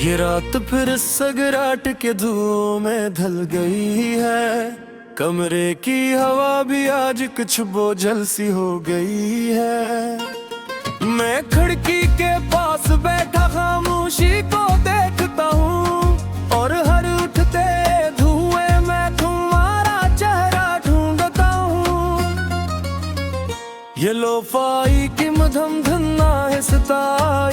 ये रात फिर सगराट के धुओं में ढल गई है। कमरे की हवा भी आज कुछ बोझल सी हो गई है। मैं खिड़की के पास बैठा खामोशी को देखता हूँ और हर उठते धुएं में तुम्हारा चेहरा ढूंढता हूँ। ये लोफाई की मधम धन्ना हिस्सा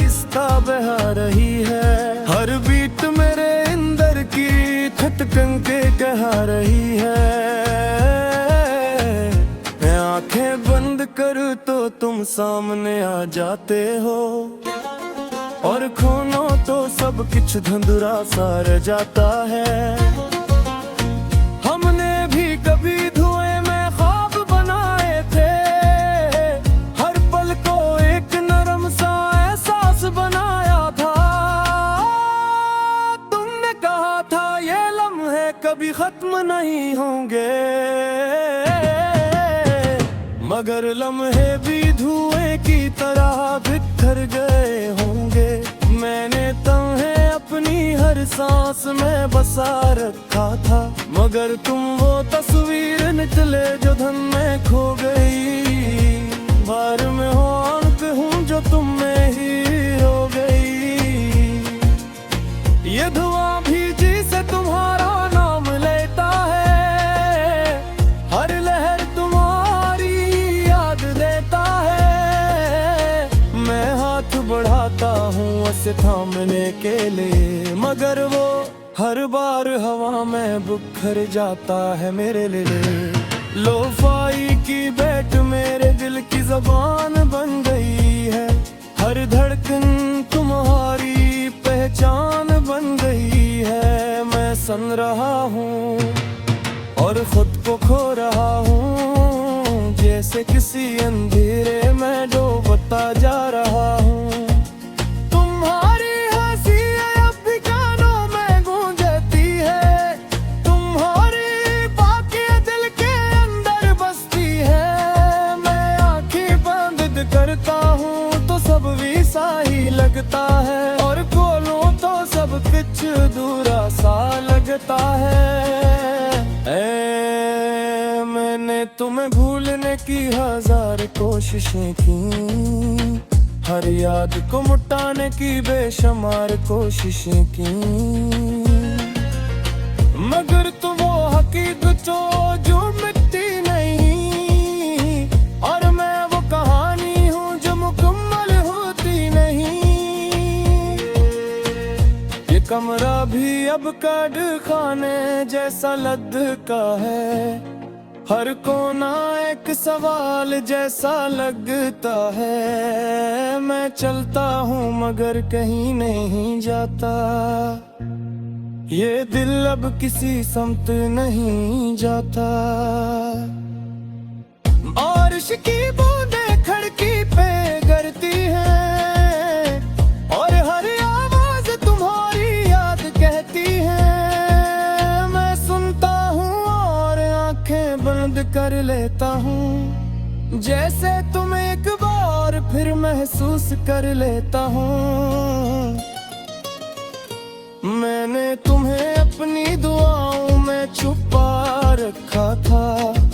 इसका बहा रही है। हर बीट मेरे अंदर की खटकन के कहा रही है। मैं आंखें बंद करूं तो तुम सामने आ जाते हो और खोनो तो सब कुछ धुंधला सा रह जाता है। हमने भी कभी धुएं में ख्वाब बनाए थे, हर पल को एक नरम सा एहसास बनाया था। तुमने कहा था ये लम्हे कभी खत्म नहीं होंगे, मगर लम्हे भी धुएं की तरह बिखर गए होंगे। मैंने तुम्हें अपनी हर सांस में बसा रखा था, मगर तुम वो तस्वीर निकले जो धन में खो गई। बार में हो आंख हूँ जो तुम में ही हो गई। ये धुआं भी जिसे तुम्हारा नाम लेता है, हर लहर तुम्हारी याद देता है। मैं हाथ बढ़ाता हूँ उसे थामने के लिए, मगर वो हर बार हवा में बिखर जाता है मेरे लिए। लोफाई की बैट मेरे दिल की ज़बान बन गई है। हर धड़कन तुम्हारी पहचान बन गई है। मैं सुन रहा हूँ और खुद को खो रहा हूँ, जैसे किसी अंधेरे में डूबता जा रहा हूँ। तुम्हारी हंसी अब भी कानों में गूंजती है, तुम्हारी बातें दिल के अंदर बसती है। मैं आंखें बंद करता हूँ तो सब वैसा ही लगता है, और खोलूं तो सब कुछ दूरा सा लगता है। मैंने तुम्हें भूलने की हजार कोशिशें की, हर याद को मिटाने की बेशुमार कोशिशें की, मगर तुम वो हकीकत जो मिटती नहीं, और मैं वो कहानी हूँ जो मुकम्मल होती नहीं। ये कमरा भी अब कैद खाने जैसा लदका है, हर कोना एक सवाल जैसा लगता है। मैं चलता हूँ मगर कहीं नहीं जाता, ये दिल अब किसी समत नहीं जाता। बारिश की बूंदें खिड़की पे गिरती हैं, और हर आवाज तुम्हारी याद कहती है। मैं सुनता हूँ और आंखें बंद कर लेता हूँ, जैसे तुम एक बार फिर महसूस कर लेता हूँ। मैंने तुम्हें अपनी दुआओं में छुपा रखा था,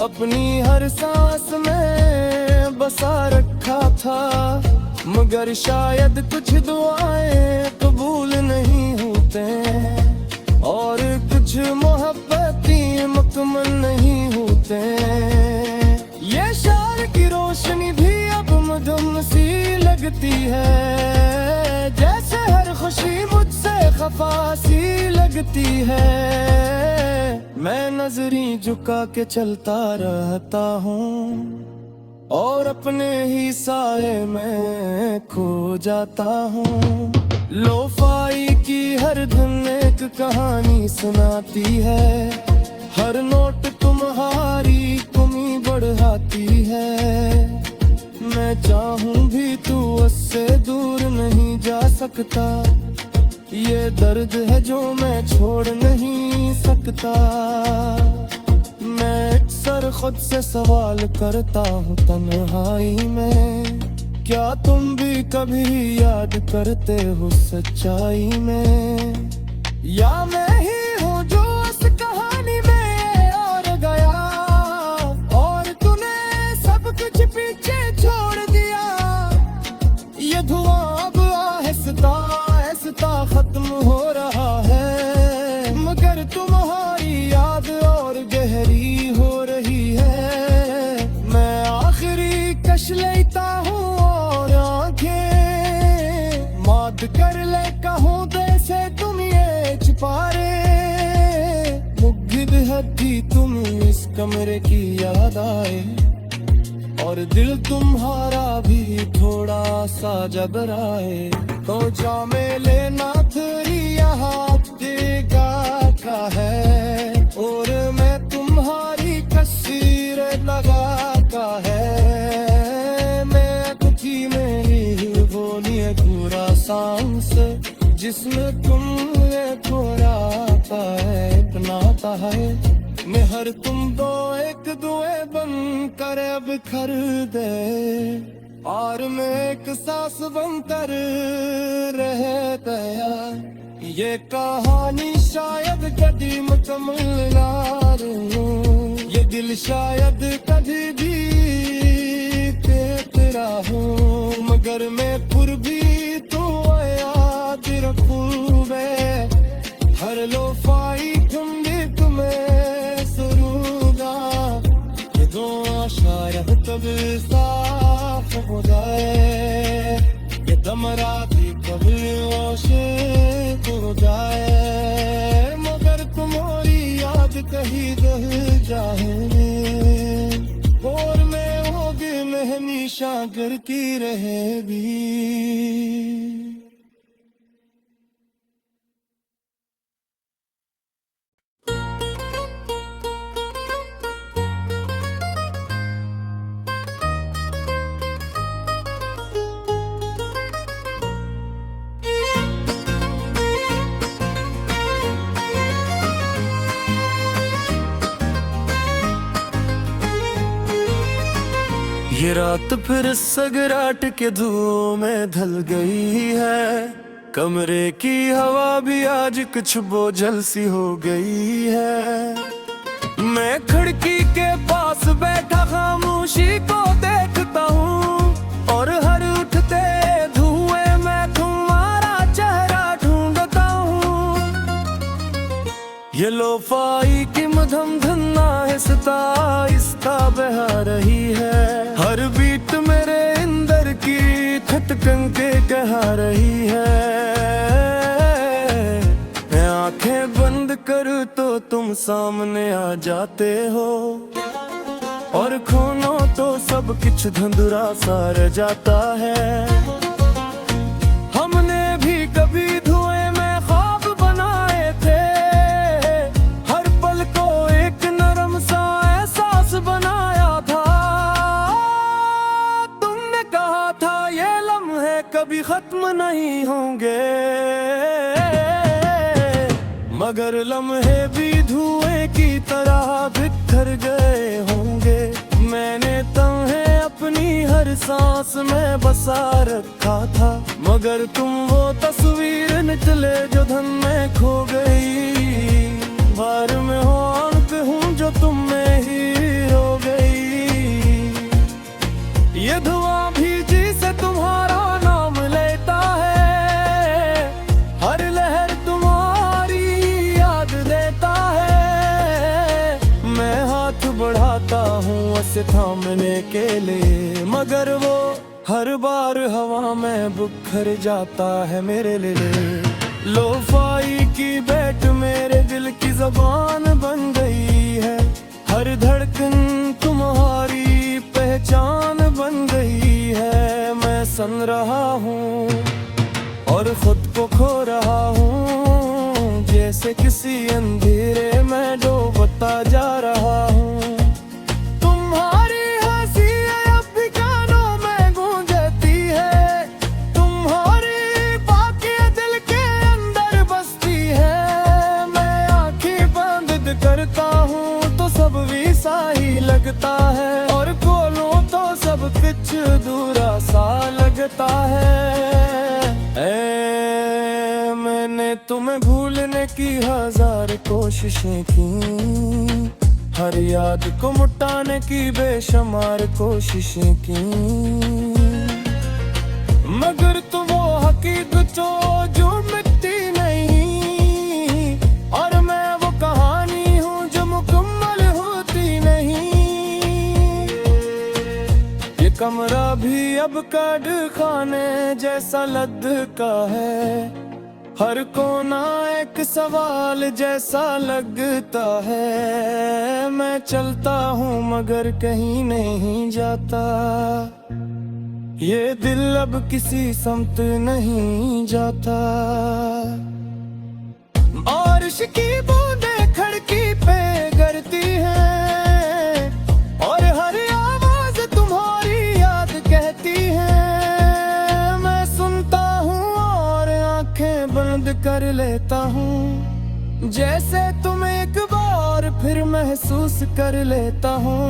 अपनी हर सांस में बसा रखा था, मगर शायद कुछ दुआएं कबूल नहीं होते, और कुछ मोहब्बतें मुकम्मल नहीं होते। ये शार की रोशनी भी अब मधुम सी लगती है, जैसे हर खुशी मुझसे खफा सी लगती है। मैं नजरें झुका के चलता रहता हूँ, और अपने ही साए में खो जाता हूँ। लोफाई की हर धुन एक कहानी सुनाती है, हर नोट तुम्हारी कमी बढ़ाती है। मैं चाहूं भी तू उससे दूर नहीं जा सकता, ये दर्द है जो मैं छोड़ नहीं सकता। मैं अक्सर खुद से सवाल करता हूँ तन्हाई में, क्या तुम भी कभी याद करते हो सच्चाई में, या मैं ही हूँ जो इस कहानी में और गया, और तूने सब कुछ पीछे छोड़ दिया। ये धुआं अब आहिस्ता आहिस्ता खत्म हो रहा है, मगर तुम्हारी याद और गहरी हो रही है। मैं आखिरी कश लेता हूँ और आंखें माद कर ले कहूँ जैसे तुम ये छुपारे। मुग्ध हड्डी तुम इस कमरे की याद आए, और दिल तुम्हारा भी थोड़ा सा जबराए। तो जा में लेना तेरी यहाँ देगा का है, और मैं तुम्हारी कसीर लगा का है। मैं कुछ मेरी बोली पूरा सांस, जिसमें तुम थोड़ा आता है अपनाता है। मेहर तुम दो एक दुए बन कर अब कर दे, और मैं एक सांस बन कर रह गया। ये कहानी शायद कभी मुकम्मल ना रहूं, ये दिल शायद कभी भी तेरा हूँ, मगर मैं फिर भी तो याद रखूं। मैं हर लोफाई तुम भी तुम्हें सुरूंगा, ये दुआ शायद तब साफ हो जाए, ये दम राती कभी आशिक हो जाए। मगर तुम्हारी याद कहीं रह जाए, और मैं होगी मैं हमेशा घर की रहेगी। ये रात फिर सगराट के धुओं में ढल गई है, कमरे की हवा भी आज कुछ बोझल सी हो गई है। मैं खिड़की के पास बैठा खामोशी को देखता हूँ, और हर उठते धुएं में तुम्हारा चेहरा ढूंढता हूँ। ये लोफाई की मधम धन्ना हिस्सा आहिस्ता बहा रही है, हर बीट मेरे अंदर की खटकन के कहा रही है। मैं आंखें बंद करूँ तो तुम सामने आ जाते हो, और खोनो तो सब कुछ धुंधला सा रह जाता है। हमने भी कभी धुएं में ख्वाब बनाए थे, हर पल को एक नरम सा एहसास बनाया था। तुमने कहा था ये लम्हे कभी खत्म नहीं होंगे, मगर लम्हे भी धुएं की तरह बिखर गए होंगे। मैंने तुम्हें अपनी हर सांस में बसा रखा था, मगर तुम वो तस्वीर निकले जो धन में खो गई। बार में हो अंक हूँ जो तुम में ही हो गई। ये धुआं भी जिसे तुम्हारा नाम लेता है, हर लहर तुम्हारी याद देता है। मैं हाथ बढ़ाता हूँ उसे थामने के लिए, मगर वो हर बार हवा में बिखर जाता है मेरे लिए। लोफाई की बैठ मेरे दिल की ज़बान बन गई है, हर धड़कन तुम्हारी पहचान बन गई है। मैं सन रहा हूँ और खुद को खो रहा हूँ, जैसे किसी अंधेरे में डूबता जा रहा हूँ। तुम्हारी हंसी अब भी कानों में गूंजती है, तुम्हारी बातें दिल के अंदर बसती है। मैं आंखें बंद करता हूँ तो सब वैसा ही लगता है, और खोलूं तो सब कुछ अधूरा सा लगता है। मैंने तुम्हें भूलने की 1000 कोशिशें की, हर याद को मिटाने की बेशुमार कोशिशें की, मगर तुम वो हकीकत जो मिटती नहीं, और मैं वो कहानी हूँ जो मुकम्मल होती नहीं। ये कमरा भी अब कैद खाने जैसा लधका है, हर कोना एक सवाल जैसा लगता है। मैं चलता हूँ मगर कहीं नहीं जाता, ये दिल अब किसी समत नहीं जाता। बारिश की बूंदें खिड़की पे गिरती हैं, और हर आवाज तुम्हारी याद कहती है। मैं सुनता हूँ और आंखें बंद कर लेता हूँ, जैसे तुम एक बार फिर महसूस कर लेता हूँ।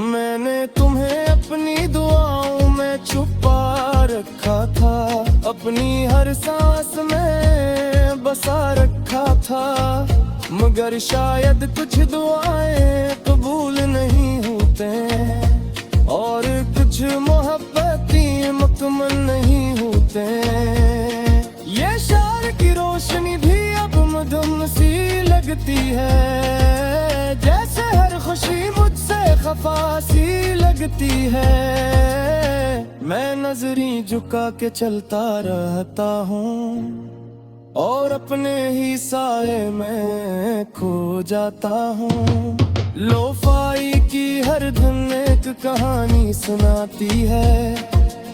मैंने तुम्हें अपनी दुआओं में छुपा रखा था, अपनी हर सांस में बसा रखा था, मगर शायद कुछ दुआएं कबूल नहीं होते, और कुछ मोहब्बतें मुकम्मल नहीं होते। ये शार की रोशनी भी अब मधुम सी लगती है, जैसे हर खुशी मुझसे खफा सी लगती है। मैं नजरें झुका के चलता रहता हूँ, और अपने ही साए में खो जाता हूँ। लोफाई की हर धुन एक कहानी सुनाती है,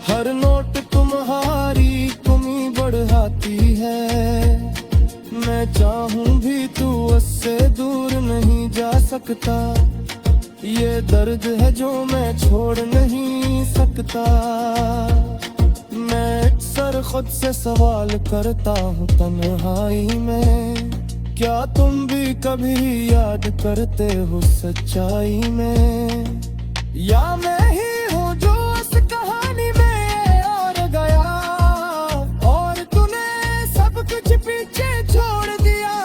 हर नोट तुम्हारी कमी बढ़ाती है। मैं चाहूं भी तू उससे दूर नहीं जा सकता, ये दर्द है जो मैं छोड़ नहीं सकता। मैं अक्सर खुद से सवाल करता हूँ तन्हाई में, क्या तुम भी कभी याद करते हो सच्चाई में, या मैं ही हूँ जो इस कहानी में और गया, और तूने सब कुछ पीछे छोड़ दिया।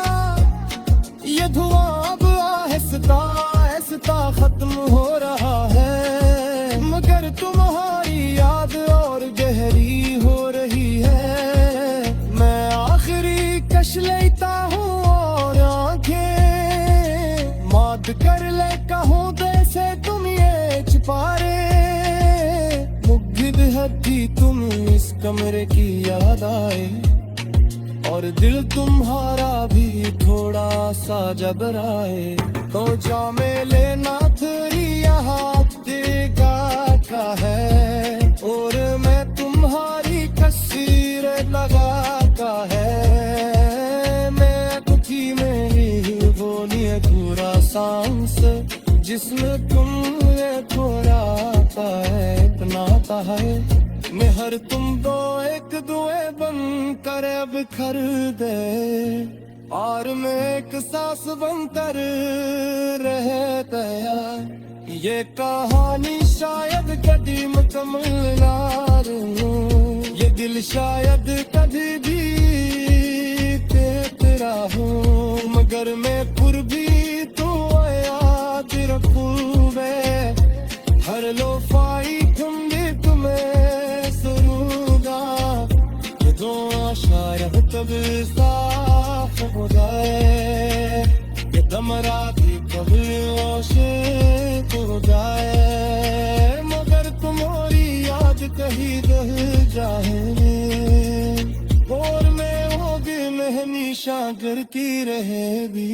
ये धुआं अब आहिस्ता आहिस्ता खत्म हो रहा है, मगर तुम्हारी याद और गहरी हो रही है। मैं आखिरी कश लेता हूँ और आंखें माद कर ले कहूँ जैसे तुम ये छुपारे। मुग्ध हद्दी तुम इस कमरे की याद आए, और दिल तुम्हारा भी थोड़ा सा जबराए। तो जामे लेना तेरी यहाँ देगा का है, और मैं तुम्हारी तस्वीर लगाता है। मैं दुखी मेरी बोली पूरा सांस, जिसमें तुम ये थोड़ा सा है अपनाता है। मेहर तुम दो एक दुए बन कर अब खर दे, और मैं एक सांस बनकर रह गया। ये कहानी शायद कभी मुकम्मल ना रहूं, ये दिल शायद कभी भी तेरा हूँ, मगर मैं फिर भी तो याद रखूं। मैं हर लोफाई तुम भी तुम्हें सुनूंगा, ये दुआ शायद कभी साफ हो जाए, ये दम राती कभी आशिक हो जाए, मगर तुम्हारी याद कहीं रह जाए, और मैं होगी मेहनी शागर की रहेगी।